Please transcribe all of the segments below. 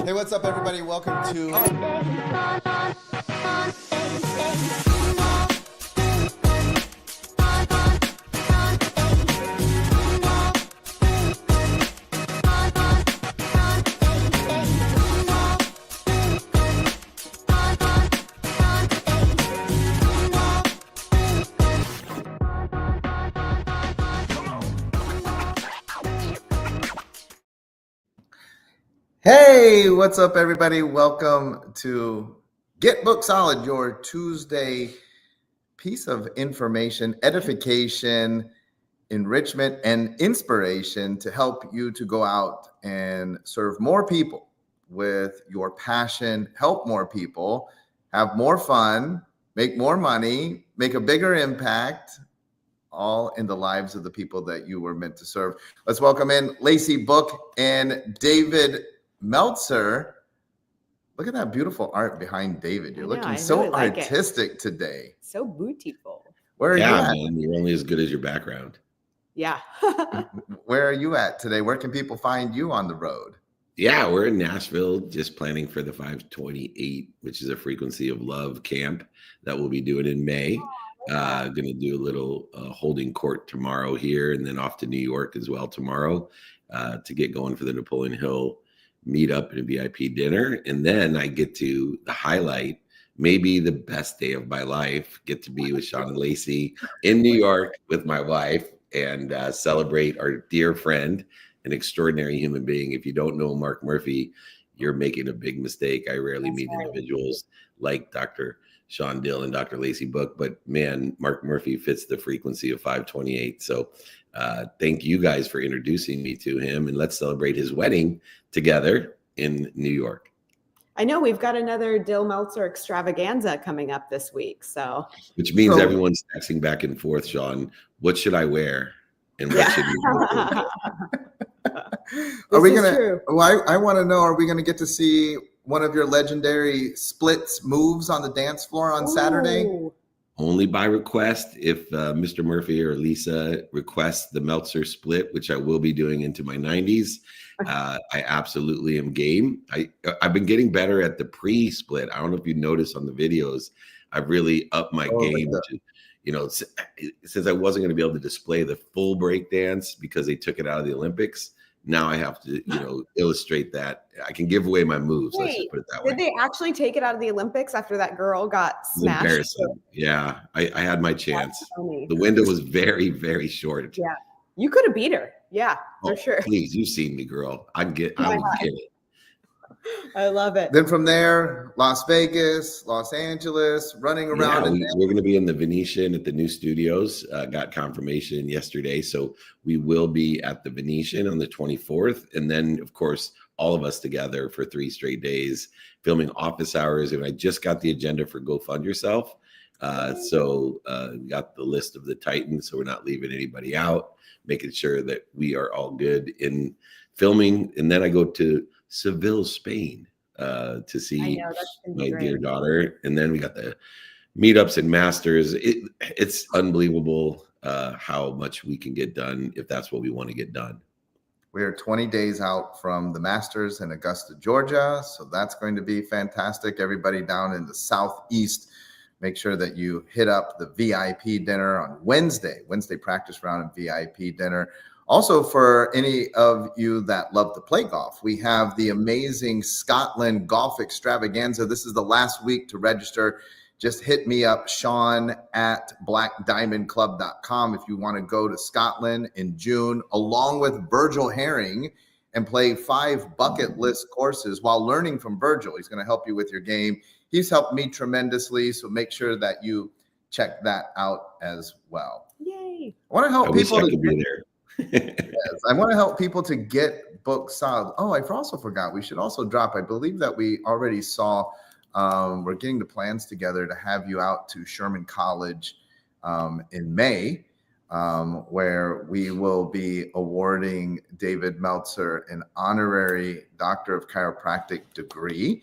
Hey, what's up, everybody? Welcome to... Hey, what's up, everybody? Welcome to Get Book Solid, your Tuesday piece of information, edification, enrichment, and inspiration to help you to go out and serve more people with your passion, help more people, have more fun, make more money, make a bigger impact, all in the lives of the people that you were meant to serve. Let's welcome in Lacey Book and David Meltzer. Look at that beautiful art behind David. You're looking so really artistic today. So beautiful. Where are you at? Man, you're only as good as your background. Yeah. Where are you at today? Where can people find you on the road? Yeah, we're in Nashville, just planning for the 528, which is a Frequency of Love camp that we'll be doing in May. Going to do a little holding court tomorrow here, and then off to New York as well tomorrow to get going for the Napoleon Hill meetup and a VIP dinner. And then I get to the highlight, maybe the best day of my life, get to be with Shawn and Lacey in New York with my wife and celebrate our dear friend, an extraordinary human being. If you don't know Mark Murphy, you're making a big mistake. I rarely meet individuals like Dr. Shawn Dill and Dr. Lacey Book, but man, Mark Murphy fits the frequency of 528. So thank you guys for introducing me to him, and let's celebrate his wedding together in New York. I know we've got another Dill Meltzer extravaganza coming up this week. So, which means everyone's texting back and forth, Shawn, what should I wear? And what should you wear? Are we going to, well, I want to know, are we going to get to see one of your legendary splits moves on the dance floor on Saturday? Only by request. If Mr. Murphy or Lisa requests the Meltzer split, which I will be doing into my 90s, I absolutely am game. I've been getting better at the pre-split. I don't know if you noticed on the videos, I've really upped my game. You know, since I wasn't going to be able to display the full break dance because they took it out of the Olympics, now I have to, you know, illustrate that. I can give away my moves. Wait, let's just put it that way. Did they actually take it out of the Olympics after that girl got smashed? Embarrassing. Yeah, I had my chance. The window was very, very short. Yeah, you could have beat her. Yeah, for sure. Please, you've seen me, girl. I would get it. I love it. Then from there, Las Vegas, Los Angeles, running around. Yeah, we're going to be in the Venetian at the new studios. Got confirmation yesterday. So we will be at the Venetian on the 24th. And then, of course, all of us together for 3 straight days, filming office hours. And I just got the agenda for Go Fund Yourself. So got the list of the Titans. So we're not leaving anybody out, making sure that we are all good in filming. And then I go to Seville, Spain, to see my dear daughter. And then we got the meetups and masters. It's unbelievable how much we can get done if that's what we want to get done. We are 20 days out from the Masters in Augusta, Georgia. So that's going to be fantastic. Everybody down in the Southeast, make sure that you hit up the VIP dinner on Wednesday practice round and VIP dinner. Also, for any of you that love to play golf, we have the amazing Scotland Golf Extravaganza. This is the last week to register. Just hit me up, Shawn at blackdiamondclub.com if you want to go to Scotland in June, along with Virgil Herring, and play 5 bucket list courses while learning from Virgil. He's going to help you with your game. He's helped me tremendously, so make sure that you check that out as well. Yay! I want to help people to be there. Yes, I want to help people to get book solid. Oh, I also forgot. We should also drop. I believe that we already saw. We're getting the plans together to have you out to Sherman College in May, where we will be awarding David Meltzer an honorary Doctor of Chiropractic degree.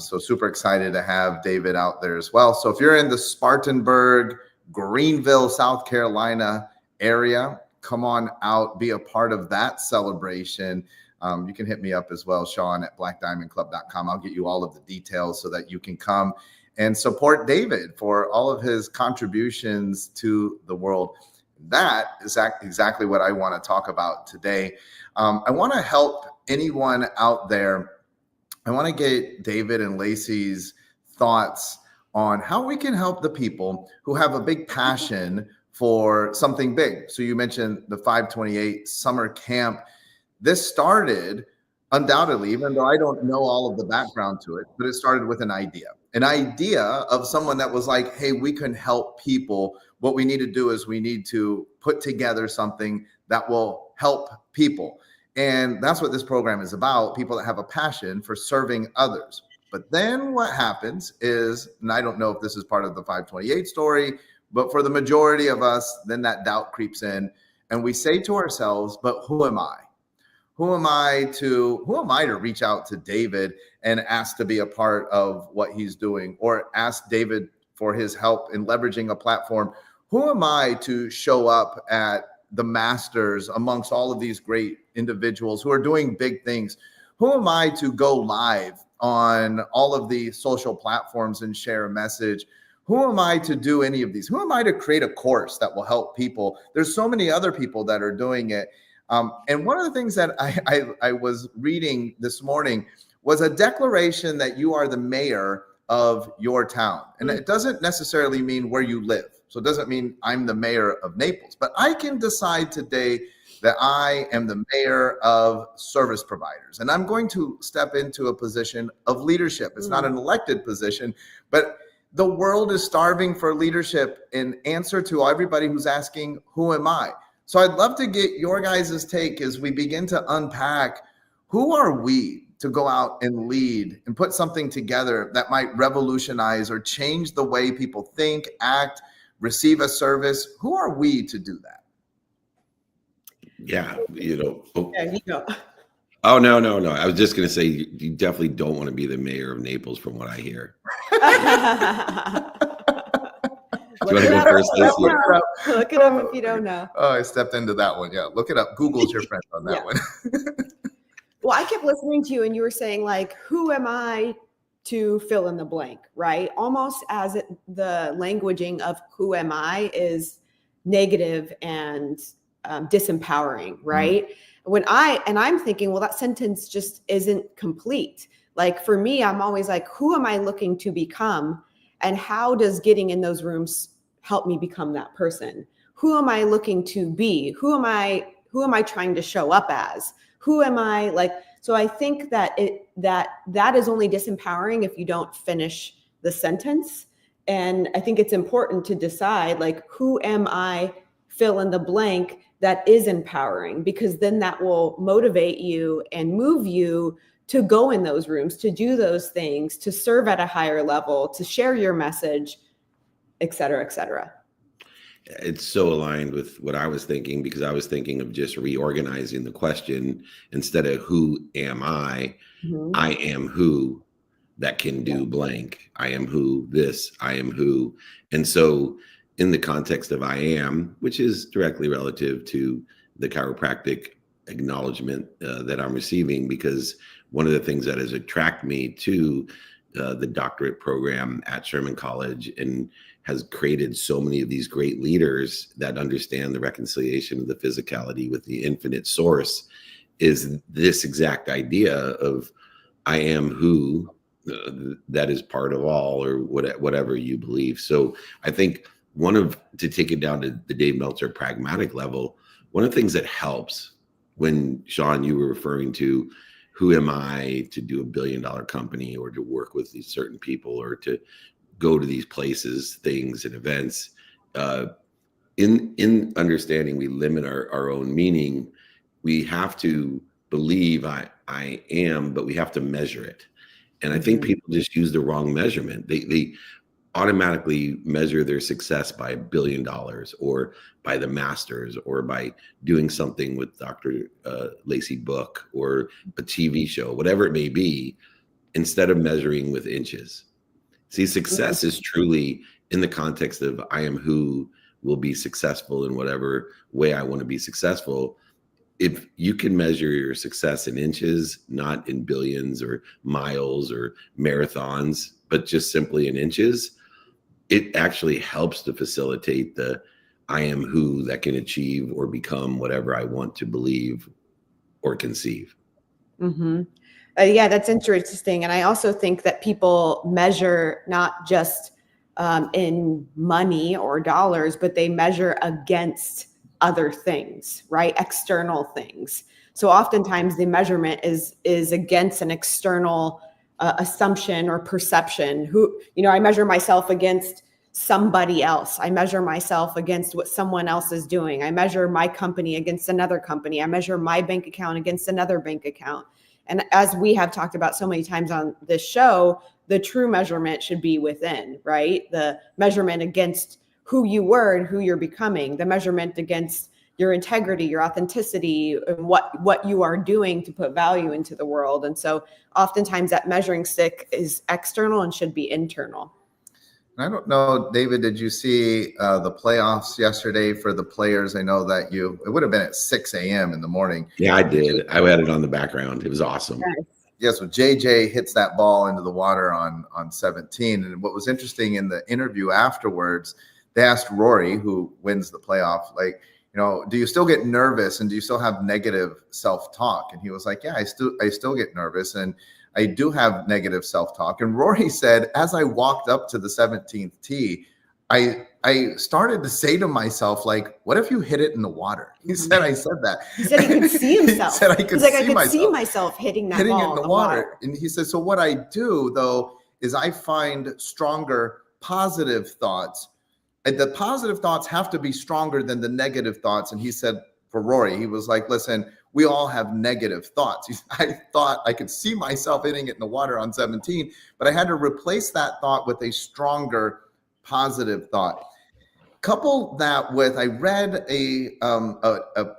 So super excited to have David out there as well. So if you're in the Spartanburg, Greenville, South Carolina area, come on out, be a part of that celebration. You can hit me up as well, Shawn at blackdiamondclub.com. I'll get you all of the details so that you can come and support David for all of his contributions to the world. That is exactly what I want to talk about today. I want to help anyone out there. I want to get David and Lacey's thoughts on how we can help the people who have a big passion for something big. So you mentioned the 528 summer camp. This started undoubtedly, even though I don't know all of the background to it, but it started with an idea of someone that was like, hey, we can help people. What we need to do is we need to put together something that will help people. And that's what this program is about, people that have a passion for serving others. But then what happens is, and I don't know if this is part of the 528 story, but for the majority of us, then that doubt creeps in and we say to ourselves, but who am I? Who am I to reach out to David and ask to be a part of what he's doing, or ask David for his help in leveraging a platform? Who am I to show up at the Masters amongst all of these great individuals who are doing big things? Who am I to go live on all of the social platforms and share a message? Who am I to do any of these? Who am I to create a course that will help people? There's so many other people that are doing it. And one of the things that I was reading this morning was a declaration that you are the mayor of your town. And it doesn't necessarily mean where you live. So it doesn't mean I'm the mayor of Naples, but I can decide today that I am the mayor of service providers. And I'm going to step into a position of leadership. It's not an elected position, but the world is starving for leadership in answer to everybody who's asking, who am I? So I'd love to get your guys' take as we begin to unpack, who are we to go out and lead and put something together that might revolutionize or change the way people think, act, receive a service? Who are we to do that? Yeah, There you go. Oh, no. I was just going to say, you definitely don't want to be the mayor of Naples from what I hear. Do you want to go first, Lacey? Look it up if you don't know. Oh, I stepped into that one. Yeah, look it up. Google's your friend on that one. Well, I kept listening to you and you were saying, like, who am I to fill in the blank, right? Almost as the languaging of who am I is negative and disempowering, right? I'm thinking, well, that sentence just isn't complete. Like for me, I'm always like, who am I looking to become? And how does getting in those rooms help me become that person? Who am I looking to be? Who am I trying to show up as? Who am I like? So I think that that is only disempowering if you don't finish the sentence. And I think it's important to decide, like, who am I, fill in the blank, that is empowering, because then that will motivate you and move you to go in those rooms, to do those things, to serve at a higher level, to share your message, et cetera, et cetera. It's so aligned with what I was thinking, because I was thinking of just reorganizing the question. Instead of who am I, I am who that can do blank. I am who this, I am who. And so in the context of I am, which is directly relative to the chiropractic acknowledgement that I'm receiving, because one of the things that has attracted me to the doctorate program at Sherman College and has created so many of these great leaders that understand the reconciliation of the physicality with the infinite source is this exact idea of I am who that is part of all, or whatever you believe. So I think to take it down to the Dave Meltzer pragmatic level, one of the things that helps when, Shawn, you were referring to who am I to do $1 billion company, or to work with these certain people, or to go to these places, things and events, in understanding we limit our own meaning. We have to believe I am, but we have to measure it. And I think people just use the wrong measurement. They automatically measure their success by $1 billion, or by the Masters, or by doing something with Dr. Lacey book, or a TV show, whatever it may be, instead of measuring with inches. See, success is truly in the context of I am who will be successful in whatever way I want to be successful, if you can measure your success in inches, not in billions or miles or marathons, but just simply in inches, it actually helps to facilitate the I am who that can achieve or become whatever I want to believe or conceive. Mm-hmm. Yeah, that's interesting. And I also think that people measure not just in money or dollars, but they measure against other things, right? External things. So oftentimes the measurement is against an external assumption or perception. I measure myself against somebody else. I measure myself against what someone else is doing. I measure my company against another company. I measure my bank account against another bank account. And as we have talked about so many times on this show, the true measurement should be within, right? The measurement against who you were and who you're becoming, the measurement against your integrity, your authenticity, and what you are doing to put value into the world. And so oftentimes that measuring stick is external and should be internal. I don't know, David, did you see the playoffs yesterday for the players? I know that it would have been at 6 a.m. in the morning. Yeah, I did. I had it on the background. It was awesome. Nice. Yeah, so JJ hits that ball into the water on 17. And what was interesting in the interview afterwards, they asked Rory, who wins the playoff, like, do you still get nervous and do you still have negative self-talk? And he was like, yeah, I still get nervous and I do have negative self-talk. And Rory said, as I walked up to the 17th tee, I started to say to myself, like, what if you hit it in the water? He said, I said that. He said he could see himself. He said I could see myself hitting that ball it in the water. And he said, so what I do, though, is I find stronger positive thoughts. And the positive thoughts have to be stronger than the negative thoughts. And he said, for Rory, he was like, listen, we all have negative thoughts. I thought I could see myself hitting it in the water on 17, but I had to replace that thought with a stronger positive thought. Couple that with, I read a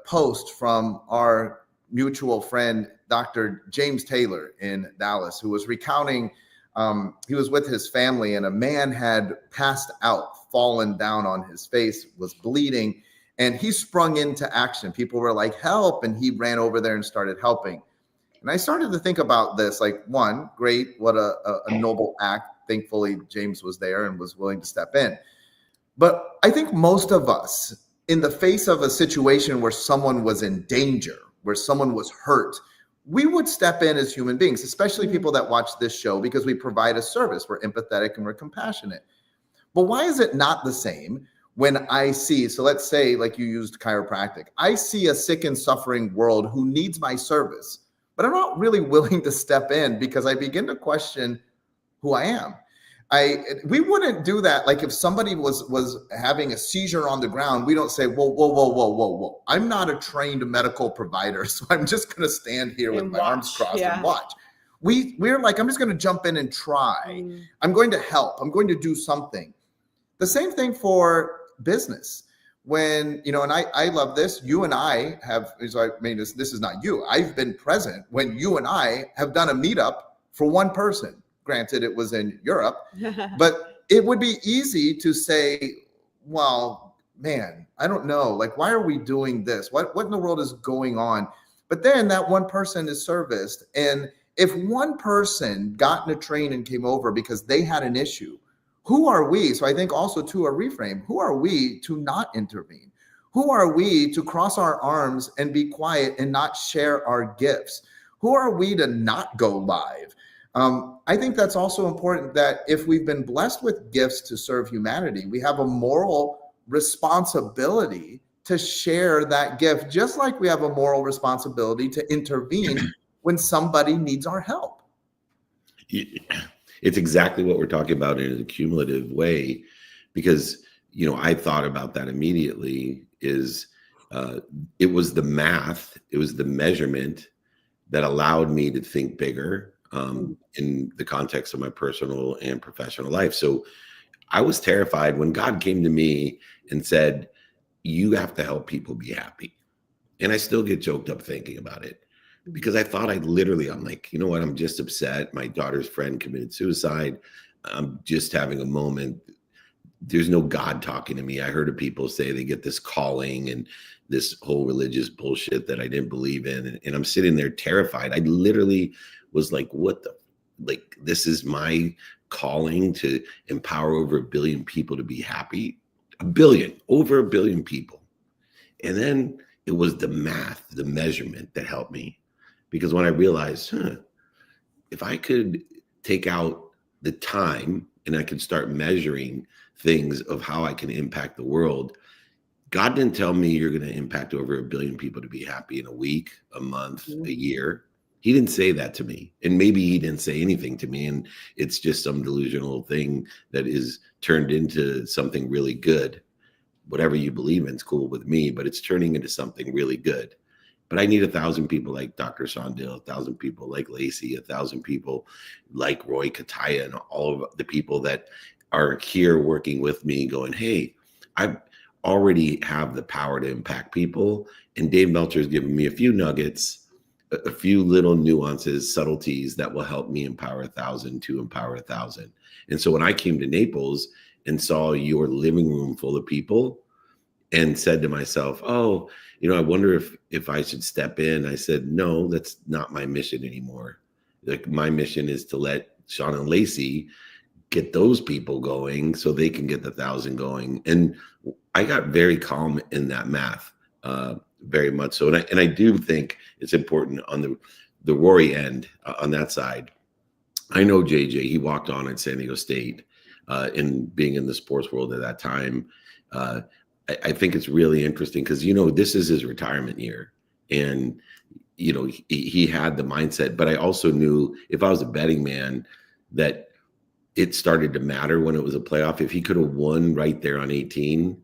post from our mutual friend, Dr. James Taylor in Dallas, who was recounting, he was with his family and a man had passed out, fallen down on his face, was bleeding, and he sprung into action. People were like, help, and he ran over there and started helping. And I started to think about this, like, one, great, what a noble act. Thankfully, James was there and was willing to step in. But I think most of us, in the face of a situation where someone was in danger, where someone was hurt, we would step in as human beings, especially people that watch this show, because we provide a service. We're empathetic and we're compassionate. But why is it not the same when I see, so let's say, like you used chiropractic, I see a sick and suffering world who needs my service, but I'm not really willing to step in because I begin to question who I am. We wouldn't do that. Like if somebody was having a seizure on the ground, we don't say, whoa. I'm not a trained medical provider, so I'm just going to stand here with my arms crossed and watch. We're like, I'm just going to jump in and try. I'm going to help. I'm going to do something. The same thing for business. When, and I love this, you and I have, this is not you. I've been present when you and I have done a meetup for one person. Granted, it was in Europe, but it would be easy to say, well, man, I don't know. Like, why are we doing this? What in the world is going on? But then that one person is serviced. And if one person got in a train and came over because they had an issue, who are we? So I think also to a reframe, who are we to not intervene? Who are we to cross our arms and be quiet and not share our gifts? Who are we to not go live? I think that's also important that if we've been blessed with gifts to serve humanity, we have a moral responsibility to share that gift, just like we have a moral responsibility to intervene when somebody needs our help. It's exactly what we're talking about in a cumulative way, because, I thought about that immediately is it was the math, it was the measurement that allowed me to think bigger in the context of my personal and professional life. So I was terrified when God came to me and said, you have to help people be happy. And I still get choked up thinking about it because I thought I'm like, you know what? I'm just upset. My daughter's friend committed suicide. I'm just having a moment. there's no God talking to me. I heard of people say they get this calling and this whole religious bullshit that I didn't believe in. And I'm sitting there terrified. I literally was like, what the, like, this is my calling to empower over 1 billion people to be happy. 1 billion, over 1 billion people. And then it was the math, the measurement that helped me. Because when I realized, if I could take out the time and I could start measuring things of how I can impact the world. God didn't tell me you're going to impact over 1 billion people to be happy in a week, a month, a year. He didn't say that to me. And maybe he didn't say anything to me. And it's just some delusional thing that is turned into something really good. Whatever you believe in is cool with me, but it's turning into something really good. But I need 1,000 people like Dr. Shawn, 1,000 people like Lacey, 1,000 people like Roy Kataya, and all of the people that are here working with me going, hey, I already have the power to impact people. And Dave Meltzer has given me a few nuggets, a few little nuances, subtleties that will help me empower 1,000 to empower 1,000. And so when I came to Naples and saw your living room full of people and said to myself, oh, I wonder if I should step in. I said, no, that's not my mission anymore. Like, my mission is to let Shawn and Lacey get those people going so they can get the 1,000 going. And I got very calm in that math, very much so. And I do think it's important on the Rory end, on that side. I know JJ, he walked on at San Diego State, and being in the sports world at that time, I think it's really interesting because, this is his retirement year, and, he had the mindset, but I also knew if I was a betting man that it started to matter when it was a playoff. If he could have won right there on 18,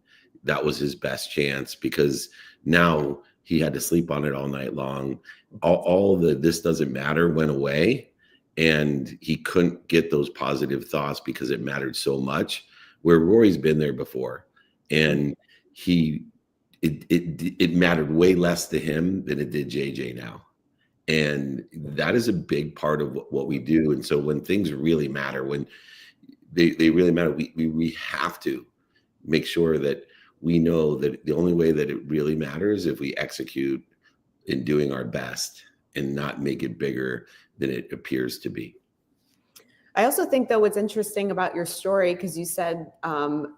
that was his best chance, because now he had to sleep on it all night long. All the this doesn't matter went away, and he couldn't get those positive thoughts because it mattered so much, where Rory's been there before. And it mattered way less to him than it did JJ now. And that is a big part of what we do. And so when things really matter, when they really matter, we have to make sure that we know that the only way that it really matters is if we execute in doing our best and not make it bigger than it appears to be. I also think that what's interesting about your story, because you said 1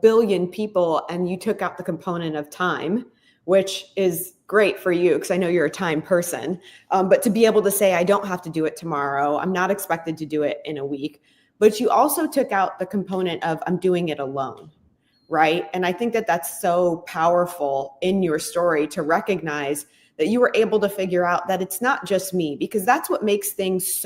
billion people and you took out the component of time, which is great for you because I know you're a time person. But to be able to say, I don't have to do it tomorrow, I'm not expected to do it in a week, but you also took out the component of I'm doing it alone, right? And I think that that's so powerful in your story to recognize that you were able to figure out that it's not just me, because that's what makes things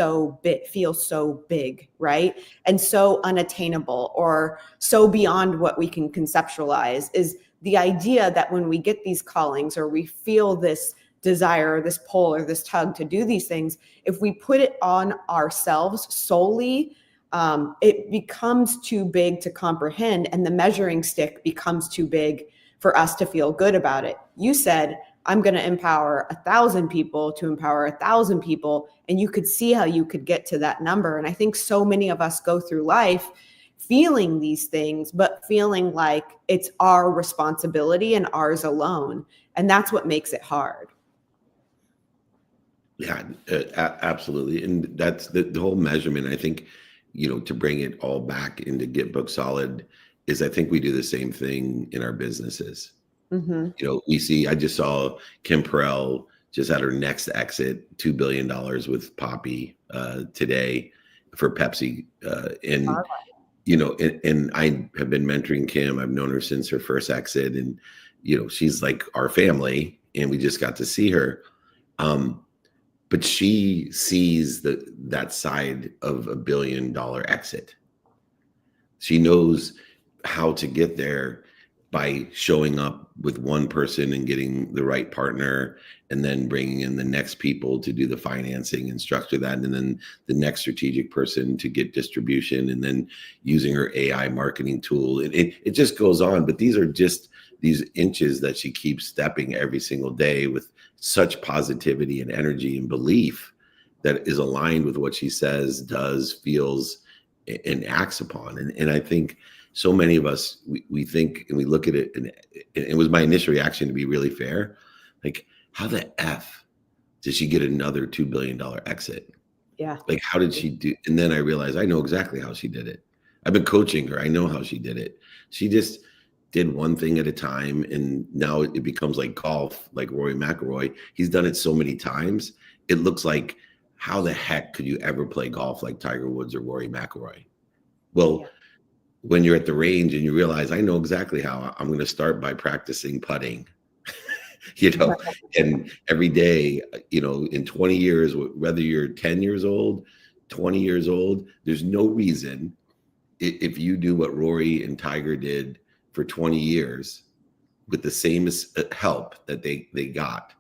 feel so big, right? And so unattainable or so beyond what we can conceptualize, is the idea that when we get these callings or we feel this desire or this pull or this tug to do these things, if we put it on ourselves solely, it becomes too big to comprehend, and the measuring stick becomes too big for us to feel good about it. You said, I'm going to empower 1,000 people to empower 1,000 people. And you could see how you could get to that number. And I think so many of us go through life feeling these things, but feeling like it's our responsibility and ours alone. And that's what makes it hard. Yeah, absolutely. And that's the whole measurement. I think, to bring it all back into Get Book Solid is, I think we do the same thing in our businesses. Mm-hmm. We see, I just saw Kim Perrell just had her next exit, $2 billion with Poppy today for Pepsi. And I have been mentoring Kim. I've known her since her first exit, and, she's like our family, and we just got to see her. But she sees that side of $1 billion exit. She knows how to get there by showing up with one person and getting the right partner, and then bringing in the next people to do the financing and structure that, and then the next strategic person to get distribution, and then using her AI marketing tool. It just goes on. But these are just these inches that she keeps stepping every single day with such positivity and energy and belief that is aligned with what she says, does, feels, and acts upon. And I think so many of us, we think and we look at it, and it was my initial reaction, to be really fair. Like, how the F did she get another $2 billion exit? Yeah. Like, how did she do? And then I realized I know exactly how she did it. I've been coaching her. I know how she did it. She just did one thing at a time. And now it becomes like golf, like Rory McIlroy. He's done it so many times. It looks like, how the heck could you ever play golf like Tiger Woods or Rory McIlroy? Well, Yeah. when you're at the range and you realize, I know exactly how I'm going to start by practicing putting, and every day, in 20 years, whether you're 10 years old, 20 years old, there's no reason, if you do what Rory and Tiger did for 20 years with the same help that they got,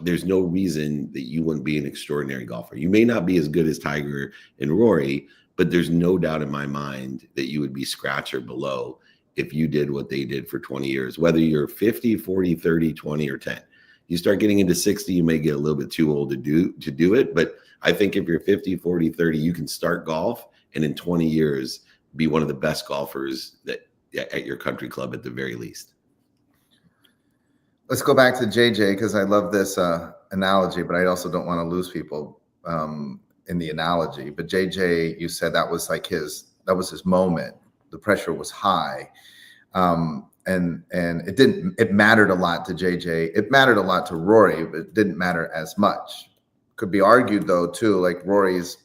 there's no reason that you wouldn't be an extraordinary golfer. You may not be as good as Tiger and Rory, but there's no doubt in my mind that you would be scratch or below if you did what they did for 20 years, whether you're 50, 40, 30, 20, or 10. You start getting into 60, you may get a little bit too old to do it. But I think if you're 50, 40, 30, you can start golf and in 20 years be one of the best golfers at your country club at the very least. Let's go back to JJ, because I love this analogy, but I also don't want to lose people in the analogy. But JJ, you said that was his moment. The pressure was high. And it mattered a lot to JJ. It mattered a lot to Rory, but it didn't matter as much. Could be argued though too, like Rory's,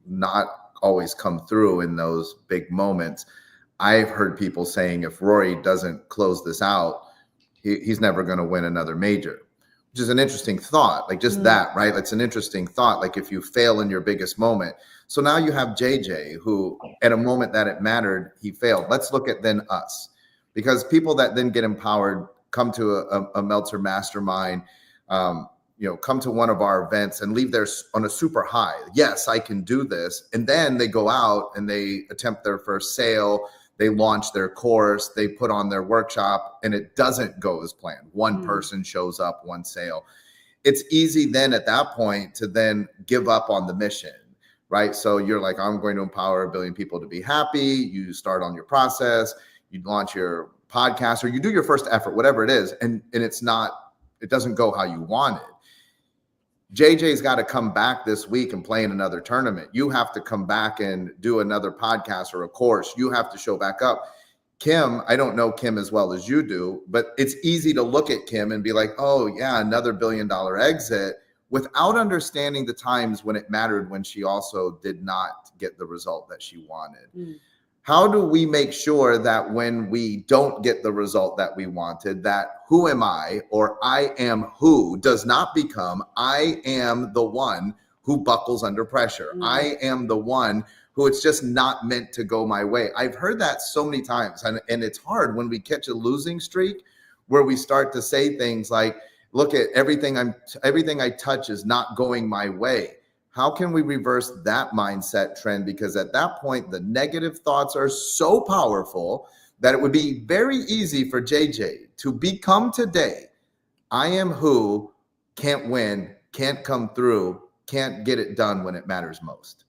not always come through in those big moments. I've heard people saying if Rory doesn't close this out, he's never going to win another major, which is an interesting thought. Like just that, right? It's an interesting thought. Like if you fail in your biggest moment. So now you have JJ, who at a moment that it mattered, he failed. Let's look at then us, because people that then get empowered come to a Meltzer mastermind, come to one of our events and leave there on a super high. Yes, I can do this. And then they go out and they attempt their first sale. They launch their course, they put on their workshop, and it doesn't go as planned. One person shows up, one sale. It's easy then at that point to then give up on the mission, right? So you're like, I'm going to empower 1 billion people to be happy. You start on your process, you launch your podcast, or you do your first effort, whatever it is, and it doesn't go how you wanted. JJ's got to come back this week and play in another tournament. You have to come back and do another podcast or a course. You have to show back up. Kim, I don't know Kim as well as you do, but it's easy to look at Kim and be like, oh yeah, another $1 billion exit, without understanding the times when it mattered, when she also did not get the result that she wanted. How do we make sure that when we don't get the result that we wanted, that who am I, or I am who, does not become I am the one who buckles under pressure. I am the one who it's just not meant to go my way. I've heard that so many times. And it's hard when we catch a losing streak where we start to say things like, look at everything I touch is not going my way. How can we reverse that mindset trend? Because at that point, the negative thoughts are so powerful that it would be very easy for JJ to become today, I am who, can't win, can't come through, can't get it done when it matters most.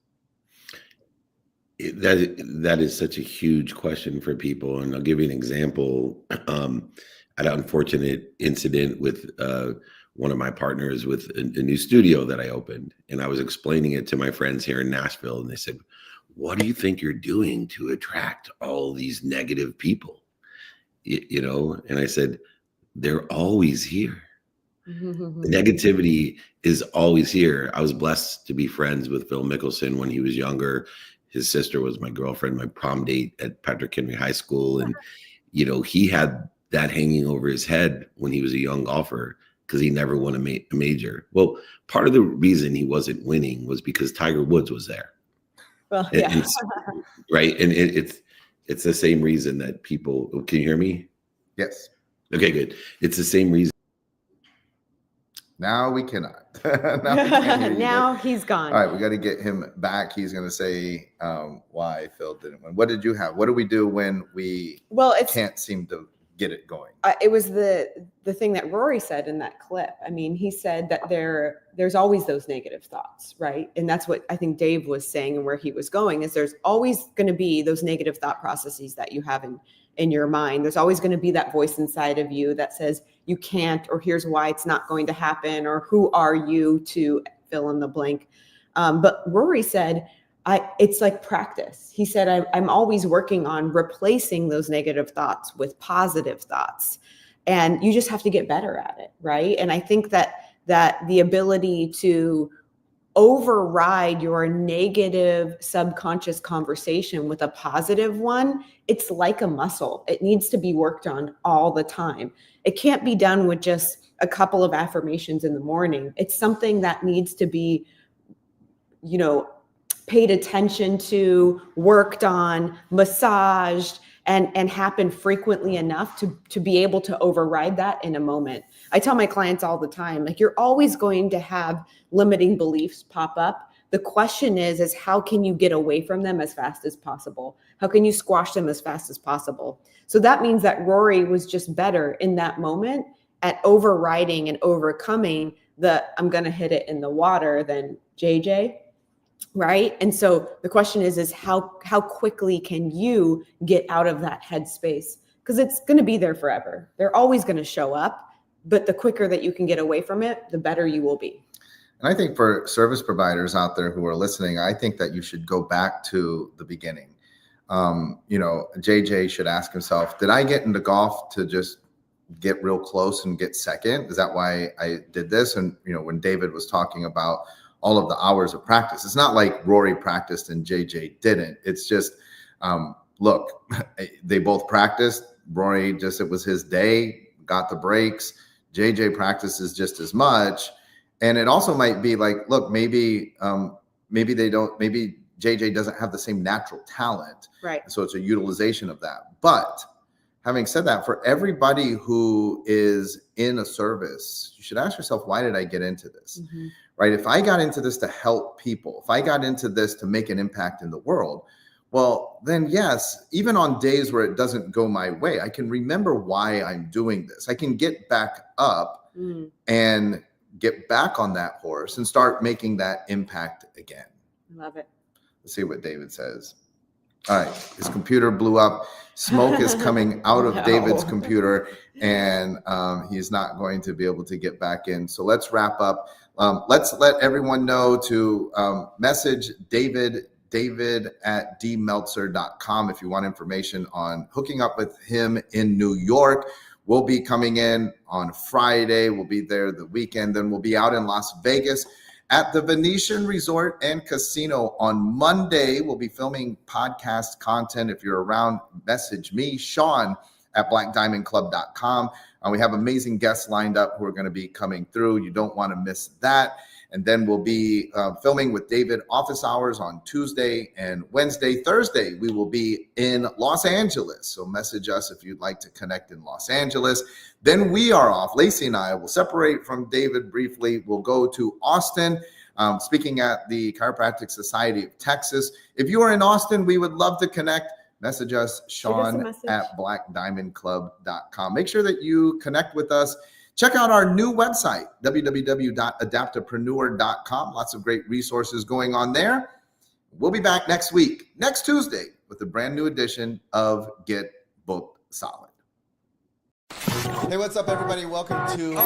That is such a huge question for people. And I'll give you an example. An unfortunate incident with one of my partners with a new studio that I opened. And I was explaining it to my friends here in Nashville. And they said, what do you think you're doing to attract all these negative people? And I said, they're always here. The negativity is always here. I was blessed to be friends with Phil Mickelson when he was younger. His sister was my girlfriend, my prom date at Patrick Henry High School. And, he had that hanging over his head when he was a young golfer, because he never won a major. Well, part of the reason he wasn't winning was because Tiger Woods was there. Well, yeah. Right. And it's the same reason that people, can you hear me? Yes. Okay, good. It's the same reason. Now we cannot. Now he's gone. All right, we got to get him back. He's going to say why Phil didn't win. What did you have? What do we do when we can't seem to get it going. It was the thing that Rory said in that clip. I mean, he said that there's always those negative thoughts, right? And that's what I think Dave was saying, and where he was going is there's always going to be those negative thought processes that you have in your mind. There's always going to be that voice inside of you that says you can't, or here's why it's not going to happen, or who are you to fill in the blank. But Rory said, it's like practice. He said, I'm always working on replacing those negative thoughts with positive thoughts. And you just have to get better at it, right? And I think that the ability to override your negative subconscious conversation with a positive one, it's like a muscle. It needs to be worked on all the time. It can't be done with just a couple of affirmations in the morning. It's something that needs to be, paid attention to, worked on, massaged, and happen frequently enough to be able to override that in a moment. I tell my clients all the time, like, you're always going to have limiting beliefs pop up. The question is how can you get away from them as fast as possible? How can you squash them as fast as possible? So that means that Rory was just better in that moment at overriding and overcoming I'm going to hit it in the water than JJ. Right. And so the question is how quickly can you get out of that headspace? Because it's going to be there forever. They're always going to show up. But the quicker that you can get away from it, the better you will be. And I think for service providers out there who are listening, I think that you should go back to the beginning. JJ should ask himself, did I get into golf to just get real close and get second? Is that why I did this? And, when David was talking about all of the hours of practice, it's not like Rory practiced and JJ didn't. It's just, look, they both practiced. Rory it was his day, got the breaks. JJ practices just as much. And it also might be like, look, maybe JJ doesn't have the same natural talent. Right. So it's a utilization of that. But having said that, for everybody who is in a service, you should ask yourself, why did I get into this? Mm-hmm. Right? If I got into this to help people, if I got into this to make an impact in the world, well, then yes, even on days where it doesn't go my way, I can remember why I'm doing this. I can get back up and get back on that horse and start making that impact again. Love it. Let's see what David says. All right, his computer blew up. Smoke is coming out of David's computer, and he's not going to be able to get back in. So let's wrap up. Let's let everyone know to message David at dmeltzer.com if you want information on hooking up with him in New York. We'll be coming in on Friday. We'll be there the weekend. Then we'll be out in Las Vegas at the Venetian Resort and Casino on Monday. We'll be filming podcast content. If you're around, message me, Shawn at blackdiamondclub.com. We have amazing guests lined up who are going to be coming through. You don't want to miss that. And then we'll be filming with David office hours on Tuesday and Wednesday. Thursday, we will be in Los Angeles. So message us if you'd like to connect in Los Angeles. Then we are off. Lacey and I will separate from David briefly. We'll go to Austin, speaking at the Chiropractic Society of Texas. If you are in Austin, we would love to connect. Message us, Shawn at blackdiamondclub.com. Make sure that you connect with us. Check out our new website, www.adaptapreneur.com. Lots of great resources going on there. We'll be back next week, next Tuesday, with a brand new edition of Get Booked Solid. Hey, what's up, everybody? Welcome to